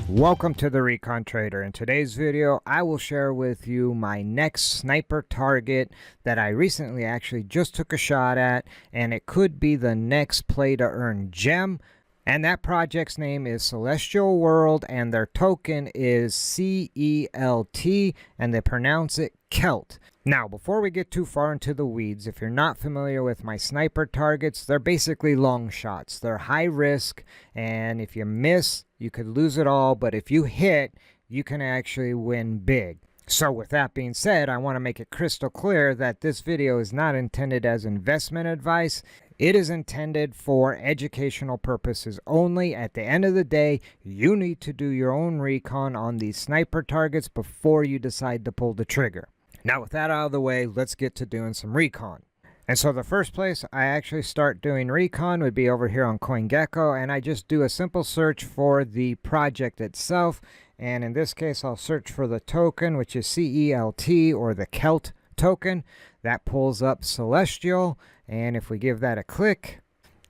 Welcome to the Recon Trader. In today's video, I will share with you my next sniper target that I recently actually just took a shot at, and it could be the next play to earn gem. And that project's name is Celestial World, and their token is CELT, and they pronounce it CELT. Now, before we get too far into the weeds, if you're not familiar with my sniper targets, they're basically long shots. They're high risk, and if you miss, you could lose it all, but if you hit, you can actually win big. So with that being said, I want to make it crystal clear that this video is not intended as investment advice. It is intended for educational purposes only. At the end of the day, you need to do your own recon on these sniper targets before you decide to pull the trigger. Now with that out of the way, let's get to doing some recon. And so the first place I actually start doing recon would be over here on CoinGecko, and I just do a simple search for the project itself. And in this case, I'll search for the token, which is CELT, or the CELT token. That pulls up Celestial, and if we give that a click,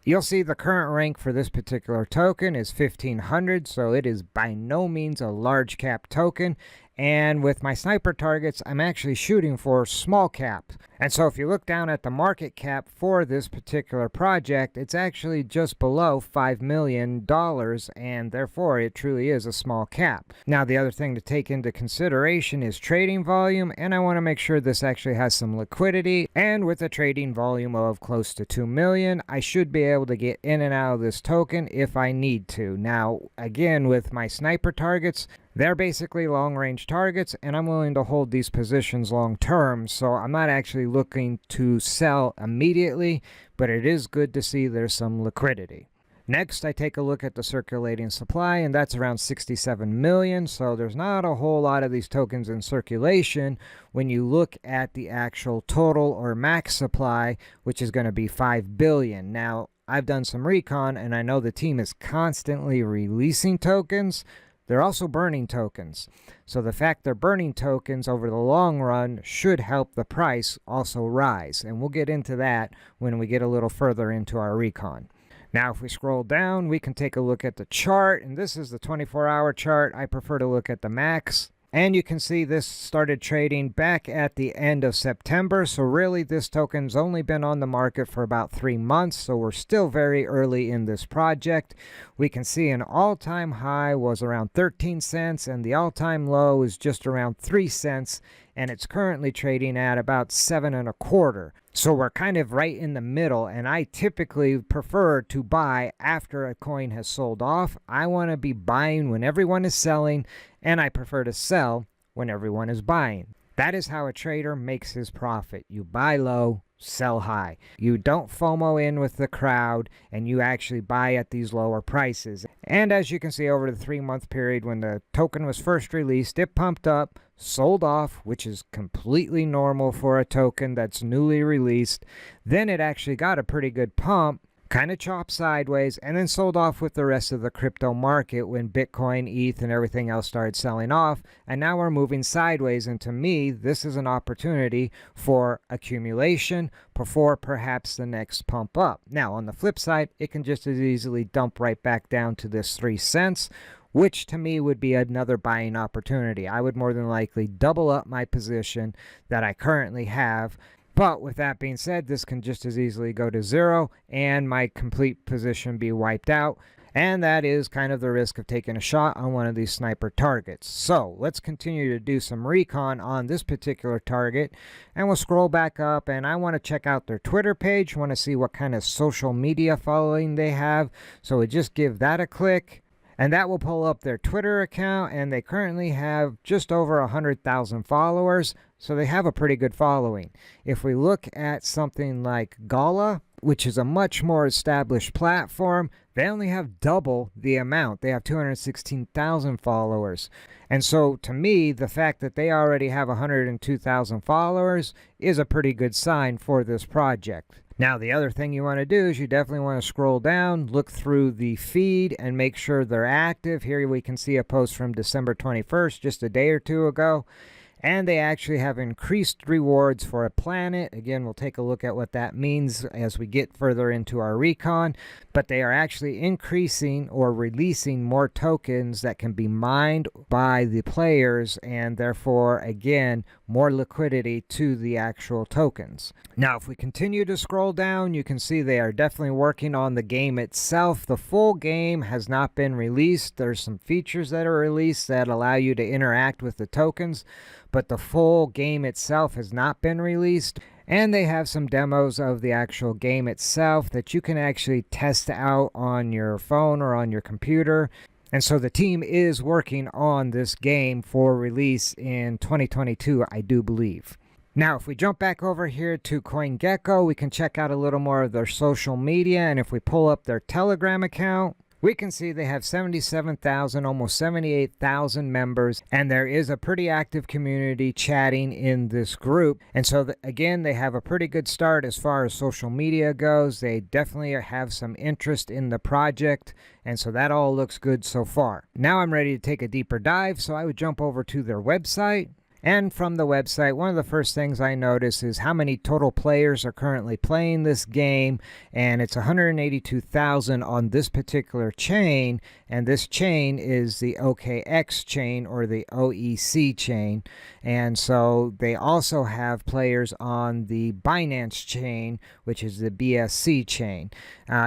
you'll see the current rank for this particular token is 1500, so it is by no means a large cap token. And with my sniper targets, I'm actually shooting for small cap. And so if you look down at the market cap for this particular project, it's actually just below $5 million, and therefore it truly is a small cap. Now the other thing to take into consideration is trading volume, and I want to make sure this actually has some liquidity. And with a trading volume of close to 2 million, I should be able to get in and out of this token if I need to. Now again, with my sniper targets, they're basically long-range targets, and I'm willing to hold these positions long-term, so I'm not actually looking to sell immediately, but it is good to see there's some liquidity. Next, I take a look at the circulating supply, and that's around 67 million, so there's not a whole lot of these tokens in circulation when you look at the actual total or max supply, which is going to be 5 billion. Now, I've done some recon, and I know the team is constantly releasing tokens. They're also burning tokens. So the fact they're burning tokens over the long run should help the price also rise. And we'll get into that when we get a little further into our recon. Now, if we scroll down, we can take a look at the chart. And this is the 24-hour chart. I prefer to look at the max. And you can see this started trading back at the end of September. So really, this token's only been on the market for about 3 months. So we're still very early in this project. We can see an all-time high was around 13 cents, and the all-time low is just around 3 cents. And it's currently trading at about 7.25. So we're kind of right in the middle, and I typically prefer to buy after a coin has sold off. I want to be buying when everyone is selling, and I prefer to sell when everyone is buying. That is how a trader makes his profit. You buy low, sell high. You don't FOMO in with the crowd, and you actually buy at these lower prices. And as you can see over the 3-month period when the token was first released, it pumped up, sold off, which is completely normal for a token that's newly released. Then it actually got a pretty good pump, kind of chopped sideways, and then sold off with the rest of the crypto market when Bitcoin, ETH, and everything else started selling off. And now we're moving sideways, and to me, this is an opportunity for accumulation before perhaps the next pump up. Now, on the flip side, it can just as easily dump right back down to this 3 cents, which to me would be another buying opportunity. I would more than likely double up my position that I currently have. But with that being said, this can just as easily go to 0 and my complete position be wiped out. And that is kind of the risk of taking a shot on one of these sniper targets. So let's continue to do some recon on this particular target. And we'll scroll back up, and I want to check out their Twitter page. I want to see what kind of social media following they have. So we just give that a click. And that will pull up their Twitter account, and they currently have just over 100,000 followers, so they have a pretty good following. If we look at something like Gala, which is a much more established platform, they only have double the amount. They have 216,000 followers. And so to me, the fact that they already have 102,000 followers is a pretty good sign for this project. Now, the other thing you want to do is you definitely want to scroll down, look through the feed, and make sure they're active. Here we can see a post from December 21st, just a day or two ago. and they actually have increased rewards for a planet. Again, we'll take a look at what that means as we get further into our recon, but they are actually increasing or releasing more tokens that can be mined by the players, and therefore, again, more liquidity to the actual tokens. Now, if we continue to scroll down, you can see they are definitely working on the game itself. The full game has not been released. There's some features that are released that allow you to interact with the tokens, but the full game itself has not been released. And they have some demos of the actual game itself that you can actually test out on your phone or on your computer. And so the team is working on this game for release in 2022, I do believe. Now, if we jump back over here to CoinGecko, we can check out a little more of their social media. And if we pull up their Telegram account, we can see they have 77,000, almost 78,000 members, and there is a pretty active community chatting in this group. And so, again, they have a pretty good start as far as social media goes. They definitely have some interest in the project, and so that all looks good so far. Now I'm ready to take a deeper dive, so I would jump over to their website. And from the website, one of the first things I notice is how many total players are currently playing this game, and it's 182,000 on this particular chain, and this chain is the OKX chain or the OEC chain. And so they also have players on the Binance chain, which is the BSC chain.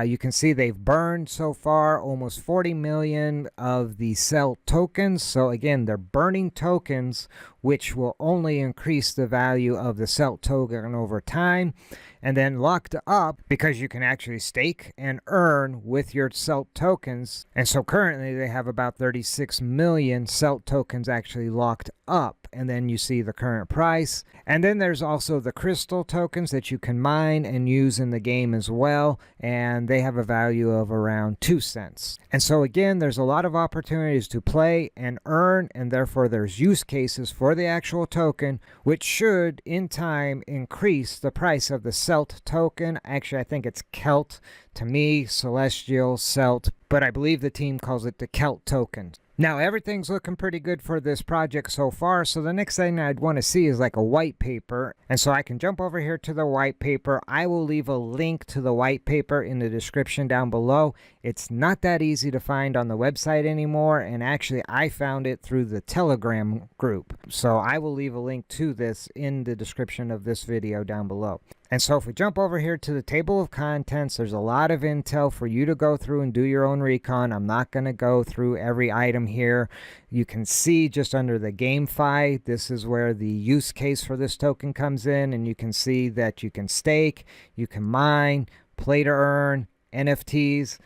You can see they've burned so far almost 40 million of the CELT tokens. So again, they're burning tokens, which will only increase the value of the CELT token over time. And then locked up, because you can actually stake and earn with your CELT tokens. And so currently they have about 36 million CELT tokens actually locked up. And then you see the current price. And then there's also the crystal tokens that you can mine and use in the game as well. And they have a value of around 2 cents. And so again, there's a lot of opportunities to play and earn, and therefore there's use cases for the actual token, which should in time increase the price of the CELT token. Actually, I think it's CELT. To me, Celestial, CELT, but I believe the team calls it the CELT token. Now, everything's looking pretty good for this project so far, so the next thing I'd want to see is like a white paper. And so I can jump over here to the white paper. I will leave a link to the white paper in the description down below. It's not that easy to find on the website anymore, and actually I found it through the Telegram group. So I will leave a link to this in the description of this video down below. And so if we jump over here to the table of contents, there's a lot of intel for you to go through and do your own recon. I'm not going to go through every item here. You can see just under the GameFi, this is where the use case for this token comes in. And you can see that you can stake, you can mine, play to earn, NFTs,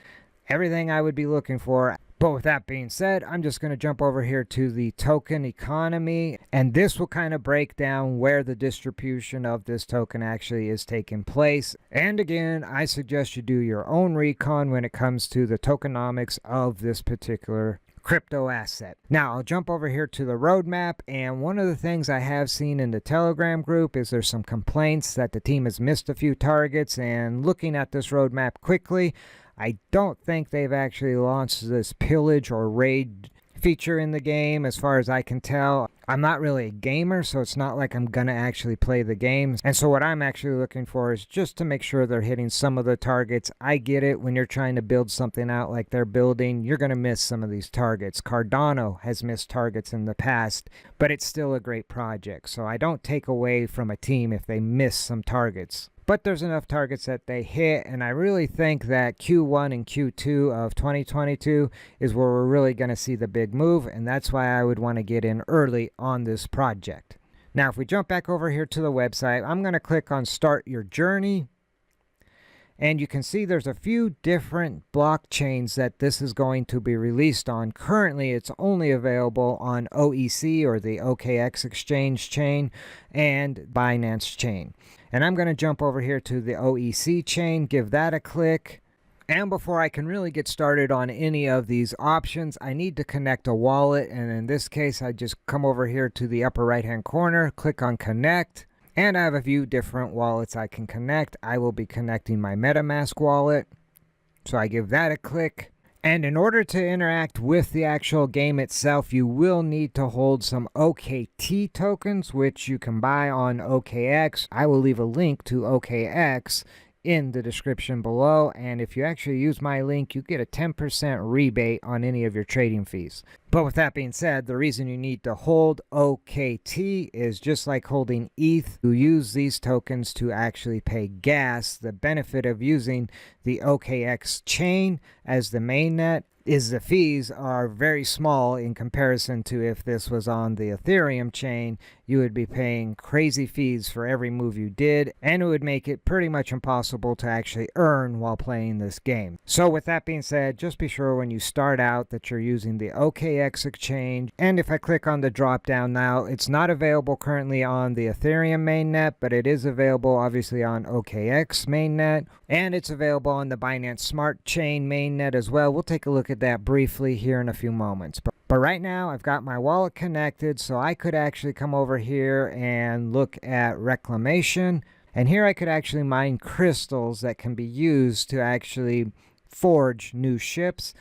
everything I would be looking for. But with that being said, I'm just going to jump over here to the token economy, and this will kind of break down where the distribution of this token actually is taking place. And again, I suggest you do your own recon when it comes to the tokenomics of this particular crypto asset. Now I'll jump over here to the roadmap, and one of the things I have seen in the Telegram group is there's some complaints that the team has missed a few targets. And looking at this roadmap quickly, I don't think they've actually launched this pillage or raid feature in the game as far as I can tell. I'm not really a gamer, so it's not like I'm gonna actually play the games. And so what I'm actually looking for is just to make sure they're hitting some of the targets. I get it, when you're trying to build something out like they're building, you're gonna miss some of these targets. Cardano has missed targets in the past, but it's still a great project. So I don't take away from a team if they miss some targets. But there's enough targets that they hit, and I really think that Q1 and Q2 of 2022 is where we're really going to see the big move, and that's why I would want to get in early on this project. Now, if we jump back over here to the website, I'm going to click on Start Your Journey, and you can see there's a few different blockchains that this is going to be released on. Currently, it's only available on OEC or the OKX exchange chain and Binance chain. And I'm going to jump over here to the OEC chain, give that a click. And before I can really get started on any of these options, I need to connect a wallet. And in this case, I just come over here to the upper right hand corner, click on connect. And I have a few different wallets I can connect. I will be connecting my MetaMask wallet. So I give that a click. And in order to interact with the actual game itself, you will need to hold some OKT tokens, which you can buy on OKX. I will leave a link to OKX in the description below, and if you actually use my link, you get a 10% rebate on any of your trading fees. But with that being said, the reason you need to hold OKT is just like holding ETH. You use these tokens to actually pay gas. The benefit of using the OKX chain as the mainnet is the fees are very small in comparison to if this was on the Ethereum chain. You would be paying crazy fees for every move you did, and it would make it pretty much impossible to actually earn while playing this game. So with that being said, just be sure when you start out that you're using the OKX exchange. And if I click on the drop down now, it's not available currently on the Ethereum mainnet, but it is available obviously on OKX mainnet, and it's available on the Binance Smart Chain mainnet as well. We'll take a look at that briefly here in a few moments. But right now I've got my wallet connected, so I could actually come over here and look at reclamation. And here I could actually mine crystals that can be used to actually forge new ships.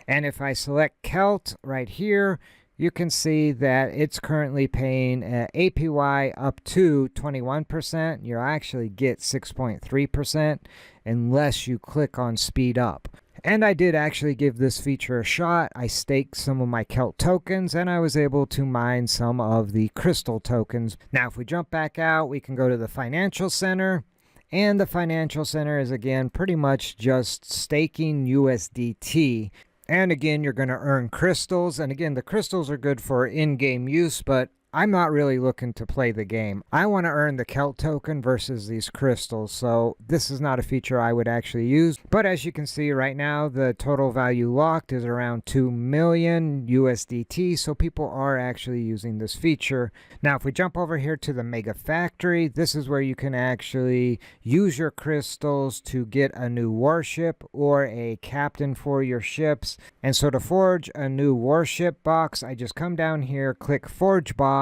And if I select CELT right here, you can see that it's currently paying APY up to 21%. You'll actually get 6.3% unless you click on speed up. And I did actually give this feature a shot. I staked some of my CELT tokens, and I was able to mine some of the crystal tokens. Now, if we jump back out, we can go to the financial center. And the financial center is, again, pretty much just staking USDT. And again, you're going to earn crystals. And again, the crystals are good for in-game use, but I'm not really looking to play the game. I want to earn the CELT token versus these crystals, so this is not a feature I would actually use. But as you can see right now, the total value locked is around 2 million USDT, so people are actually using this feature. Now, if we jump over here to the Mega Factory, this is where you can actually use your crystals to get a new warship or a captain for your ships. And so to forge a new warship box, I just come down here, click Forge Box,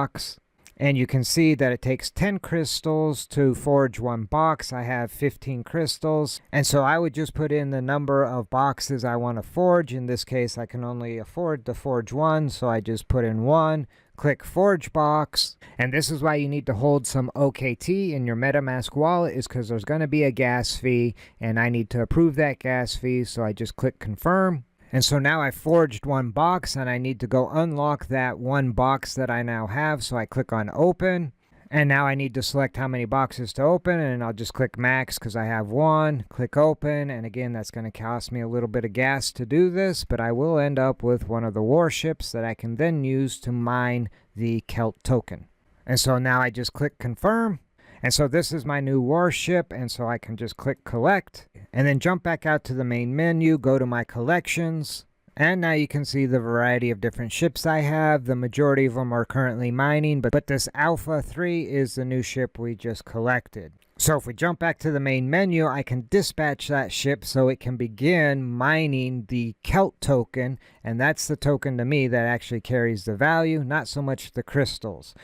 and you can see that it takes 10 crystals to forge one box. I have 15 crystals, and so I would just put in the number of boxes I want to forge. In this case, I can only afford to forge one, so I just put in one, click Forge Box. And this is why you need to hold some OKT in your MetaMask wallet, is because there's going to be a gas fee, and I need to approve that gas fee, so I just click Confirm. And so now I forged one box, and I need to go unlock that one box that I now have. So I click on Open, and now I need to select how many boxes to open, and I'll just click Max because I have one. Click Open, and again, that's going to cost me a little bit of gas to do this, but I will end up with one of the warships that I can then use to mine the CELT token. And so now I just click Confirm. And so this is my new warship, and so I can just click Collect, and then jump back out to the main menu, go to my collections, and now you can see the variety of different ships I have. The majority of them are currently mining, but this Alpha 3 is the new ship we just collected. So if we jump back to the main menu, I can dispatch that ship so it can begin mining the CELT token, and that's the token to me that actually carries the value, not so much the crystals.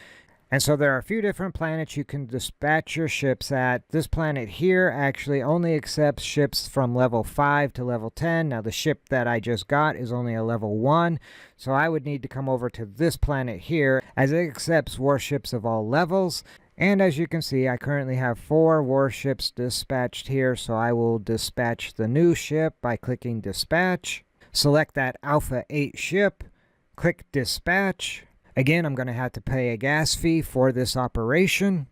And so there are a few different planets you can dispatch your ships at. This planet here actually only accepts ships from level 5 to level 10. Now the ship that I just got is only a level 1. So I would need to come over to this planet here, as it accepts warships of all levels. And as you can see, I currently have 4 warships dispatched here. So I will dispatch the new ship by clicking Dispatch. Select that Alpha 8 ship. Click Dispatch. Again, I'm going to have to pay a gas fee for this operation.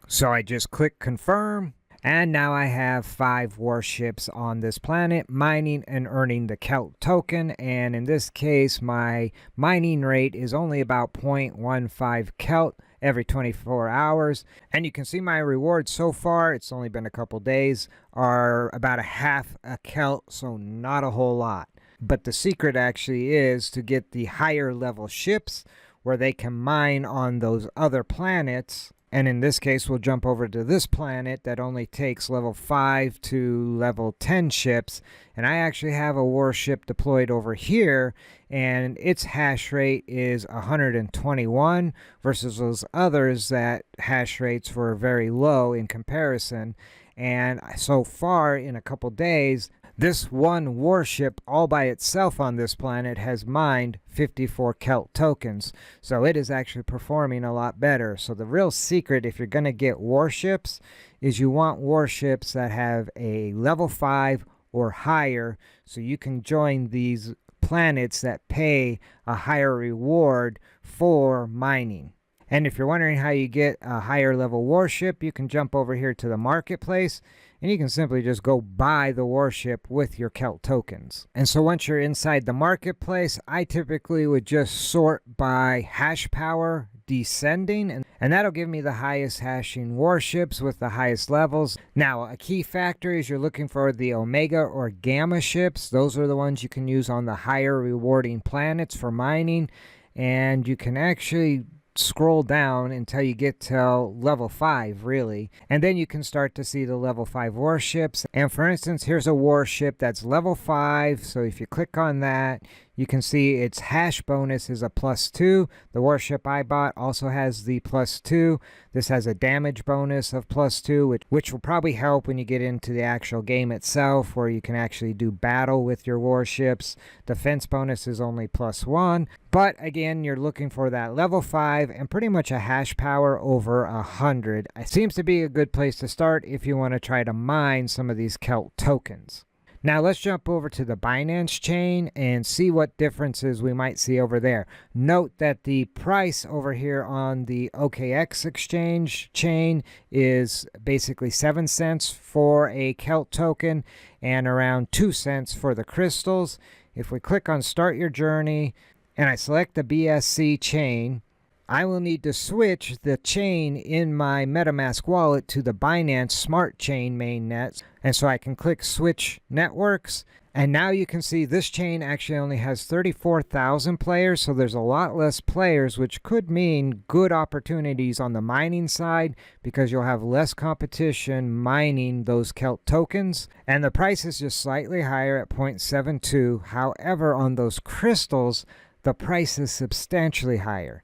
So I just click Confirm. And now I have 5 warships on this planet mining and earning the CELT token. And in this case, my mining rate is only about 0.15 CELT every 24 hours. And you can see my rewards so far, it's only been a couple days, are about a half a CELT, so not a whole lot. But the secret actually is to get the higher level ships where they can mine on those other planets. And in this case, we'll jump over to this planet that only takes level 5 to level 10 ships. And I actually have a warship deployed over here, and its hash rate is 121 versus those others that hash rates were very low in comparison. And so far, in a couple days, This one warship all by itself on this planet has mined 54 CELT tokens, so it is actually performing a lot better. So the real secret, if you're going to get warships, is you want warships that have a level 5 or higher, so you can join these planets that pay a higher reward for mining. And if you're wondering how you get a higher level warship, you can jump over here to the marketplace and you can simply just go buy the warship with your CELT tokens. And so once you're inside the marketplace, I typically would just sort by hash power descending, and that'll give me the highest hashing warships with the highest levels. Now, a key factor is you're looking for the Omega or Gamma ships. Those are the ones you can use on the higher rewarding planets for mining, and you can actually scroll down until you get to level 5 really, and then you can start to see the level 5 warships. And for instance, here's a warship that's level 5, so if you click on that, you can see its hash bonus is a +2. The warship I bought also has the +2. This has a damage bonus of +2, which will probably help when you get into the actual game itself, where you can actually do battle with your warships. Defense bonus is only +1. But again, you're looking for that level 5 and pretty much a hash power over 100. It seems to be a good place to start if you want to try to mine some of these CELT tokens. Now let's jump over to the Binance chain and see what differences we might see over there. Note that the price over here on the OKX exchange chain is basically 7 cents for a CELT token and around 2 cents for the crystals. If we click on Start Your Journey and I select the BSC chain, I will need to switch the chain in my MetaMask wallet to the Binance Smart Chain mainnet. And so I can click Switch Networks. And now you can see this chain actually only has 34,000 players. So there's a lot less players, which could mean good opportunities on the mining side because you'll have less competition mining those CELT tokens. And the price is just slightly higher at 0.72. However, on those crystals, the price is substantially higher.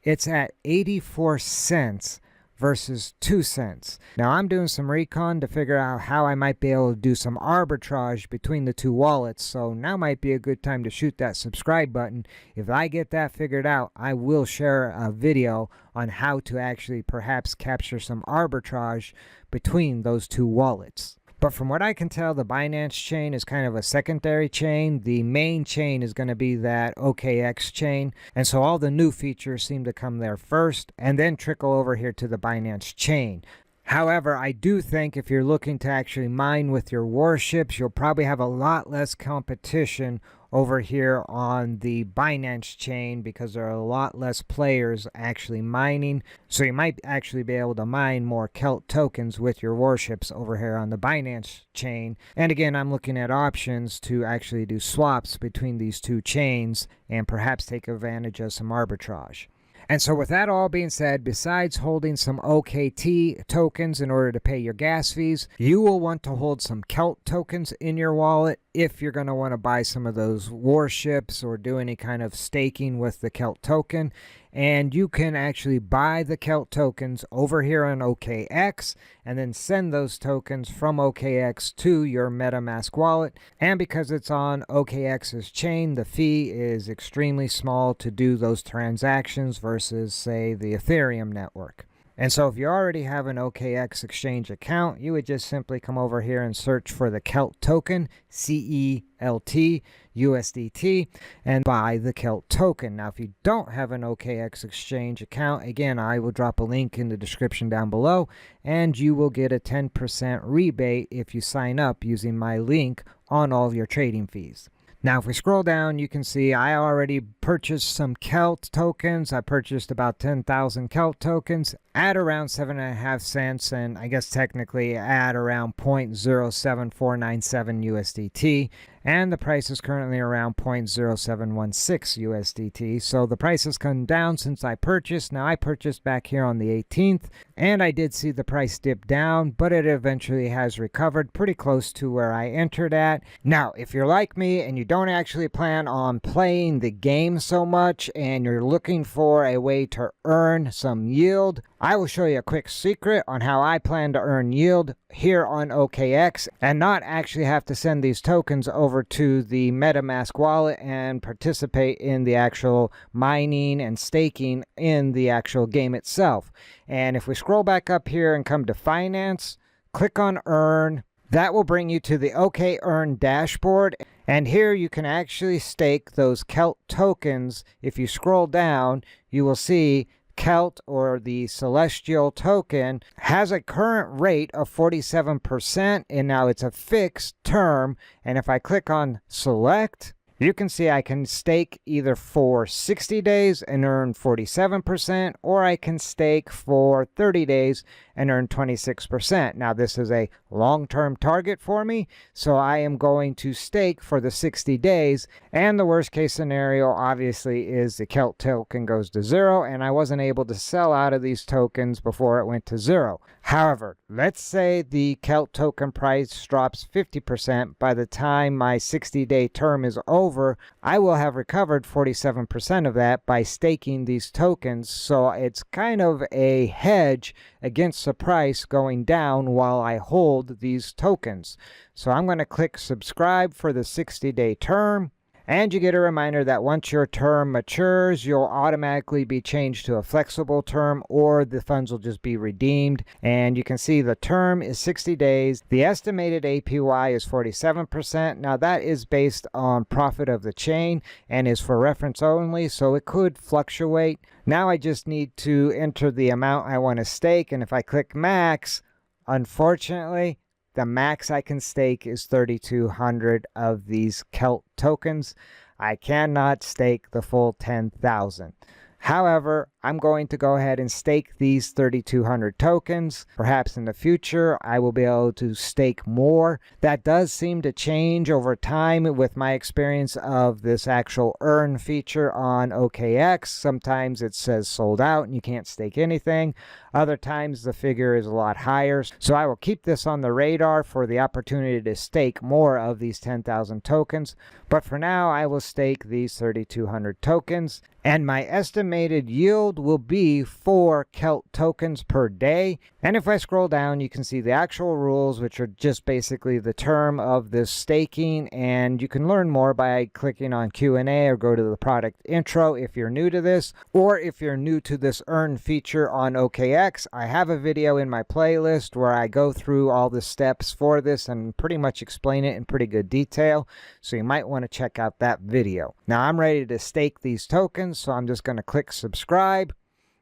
It's at 84 cents versus 2 cents. Now I'm doing some recon to figure out how I might be able to do some arbitrage between the two wallets. So now might be a good time to shoot that subscribe button. If I get that figured out, I will share a video on how to actually perhaps capture some arbitrage between those two wallets. But from what I can tell, the Binance chain is kind of a secondary chain. The main chain is going to be that OKX chain. And so all the new features seem to come there first and then trickle over here to the Binance chain. However, I do think if you're looking to actually mine with your warships, you'll probably have a lot less competition over here on the Binance chain because there are a lot less players actually mining. So you might actually be able to mine more CELT tokens with your warships over here on the Binance chain. And again, I'm looking at options to actually do swaps between these two chains and perhaps take advantage of some arbitrage. And so with that all being said, besides holding some OKT tokens in order to pay your gas fees, you will want to hold some CELT tokens in your wallet if you're going to want to buy some of those warships or do any kind of staking with the CELT token. And you can actually buy the CELT tokens over here on OKX and then send those tokens from OKX to your MetaMask wallet. And because it's on OKX's chain, the fee is extremely small to do those transactions versus, say, the Ethereum network. And so if you already have an OKX exchange account, you would just simply come over here and search for the CELT token, CELT, USDT, and buy the CELT token. Now, if you don't have an OKX exchange account, again, I will drop a link in the description down below, and you will get a 10% rebate if you sign up using my link on all of your trading fees. Now, if we scroll down, you can see I already purchased some CELT tokens. I purchased about 10,000 CELT tokens at around 7.5 cents, and I guess technically at around 0.07497 USDT. and the price is currently around 0.0716 USDT. So the price has come down since I purchased. Now I purchased back here on the 18th, and I did see the price dip down, but it eventually has recovered pretty close to where I entered at. Now, if you're like me and you don't actually plan on playing the game so much and you're looking for a way to earn some yield, I will show you a quick secret on how I plan to earn yield here on OKX and not actually have to send these tokens over to the MetaMask wallet and participate in the actual mining and staking in the actual game itself. And if we scroll back up here and come to finance, click on earn. That will bring you to the OK Earn dashboard. And here you can actually stake those CELT tokens. If you scroll down, you will see CELT, or the Celestial token, has a current rate of 47%, and now it's a fixed term. And if I click on select, you can see I can stake either for 60 days and earn 47%, or I can stake for 30 days and earn 26%. Now, this is a long-term target for me, so I am going to stake for the 60 days. And the worst case scenario, obviously, is the CELT token goes to zero, and I wasn't able to sell out of these tokens before it went to zero. However, let's say the CELT token price drops 50%. By the time my 60-day term is over, I will have recovered 47% of that by staking these tokens. So it's kind of a hedge against the price going down while I hold these tokens. So I'm going to click subscribe for the 60-day term. And you get a reminder that once your term matures, you'll automatically be changed to a flexible term, or the funds will just be redeemed. And you can see the term is 60 days. The estimated APY is 47%. Now that is based on profit of the chain and is for reference only, so it could fluctuate. Now I just need to enter the amount I want to stake, and if I click max, unfortunately, the max I can stake is 3,200 of these CELT tokens. I cannot stake the full 10,000. However, I'm going to go ahead and stake these 3,200 tokens. Perhaps in the future, I will be able to stake more. That does seem to change over time with my experience of this actual earn feature on OKX. Sometimes it says sold out and you can't stake anything. Other times the figure is a lot higher. So I will keep this on the radar for the opportunity to stake more of these 10,000 tokens. But for now, I will stake these 3,200 tokens. And my estimated yield will be 4 CELT tokens per day. And if I scroll down, you can see the actual rules, which are just basically the term of this staking. And you can learn more by clicking on Q&A or go to the product intro if you're new to this. Or if you're new to this earn feature on OKX, I have a video in my playlist where I go through all the steps for this and pretty much explain it in pretty good detail. So you might want to check out that video. Now I'm ready to stake these tokens, so I'm just going to click subscribe.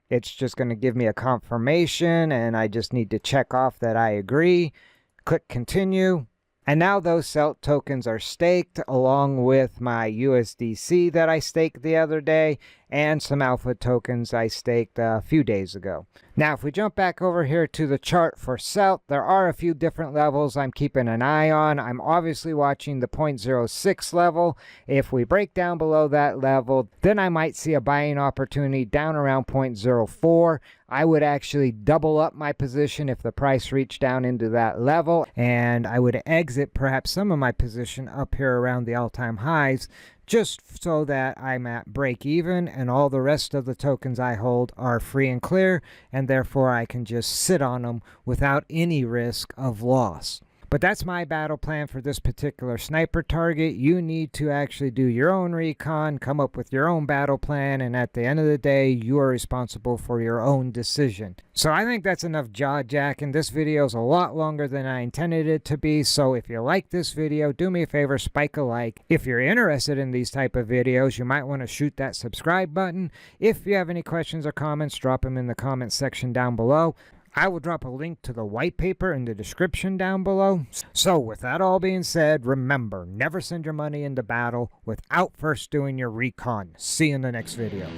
It's just going to give me a confirmation, and I just need to check off that I agree. Click continue. And now those CELT tokens are staked along with my USDC that I staked the other day and some alpha tokens I staked a few days ago. Now, if we jump back over here to the chart for CELT, there are a few different levels I'm keeping an eye on. I'm obviously watching the 0.06 level. If we break down below that level, then I might see a buying opportunity down around 0.04. I would actually double up my position if the price reached down into that level, and I would exit perhaps some of my position up here around the all-time highs, just so that I'm at break even and all the rest of the tokens I hold are free and clear, and therefore I can just sit on them without any risk of loss. But that's my battle plan for this particular sniper target. You need to actually do your own recon, come up with your own battle plan, and at the end of the day, you are responsible for your own decision. So I think that's enough jaw-jacking. This video is a lot longer than I intended it to be, so if you like this video, do me a favor, spike a like. If you're interested in these type of videos, you might want to shoot that subscribe button. If you have any questions or comments, drop them in the comment section down below. I will drop a link to the white paper in the description down below. So with that all being said, remember, never send your money into battle without first doing your recon. See you in the next video.